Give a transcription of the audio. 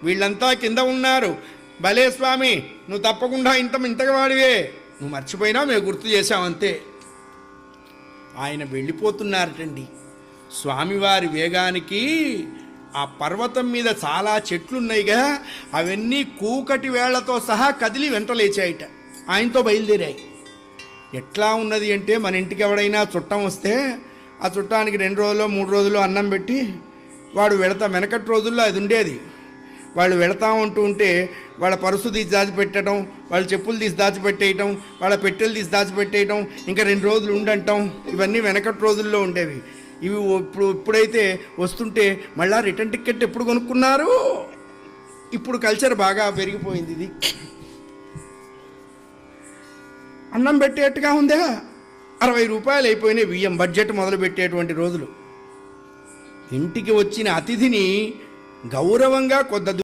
వీళ్ళంతా కింద ఉన్నారు. భలే స్వామి, నువ్వు తప్పకుండా ఇంతగా వాడివే, నువ్వు మర్చిపోయినా మేము గుర్తు చేశామంతే. ఆయన వెళ్ళిపోతున్నారటండి. స్వామివారి వేగానికి ఆ పర్వతం మీద చాలా చెట్లున్నాయిగా, అవన్నీ కూకటి వేళ్లతో సహా కదిలి వెంటలేచాయిట, ఆయనతో బయలుదేరాయి. ఎట్లా ఉన్నది అంటే, మన ఇంటికి ఎవడైనా చుట్టం వస్తే ఆ చుట్టానికి 2 రోజులు 3 రోజులు అన్నం పెట్టి వాడు వెనకటి రోజుల్లో అది ఉండేది. వాళ్ళు వెళతా ఉంటే వాళ్ళ పరుసు తీసి దాచిపెట్టడం, వాళ్ళ చెప్పులు తీసి దాచిపెట్టేయటం, వాళ్ళ పెట్టెలు తీసి దాచిపెట్టేయటం, ఇంకా 2 రోజులు ఉండంటాం, ఇవన్నీ వెనకటి రోజుల్లో ఉండేవి. ఇవి ఇప్పుడైతే వస్తుంటే మళ్ళా రిటర్న్ టికెట్ ఎప్పుడు కొనుక్కున్నారు. ఇప్పుడు కల్చర్ బాగా పెరిగిపోయింది. ఇది అన్నం పెట్టేట్టుగా ఉందా, 60 రూపాయలు అయిపోయినాయి బియ్యం, బడ్జెట్ మొదలు పెట్టేటువంటి రోజులు. ఇంటికి వచ్చిన అతిథిని గౌరవంగా కొద్ది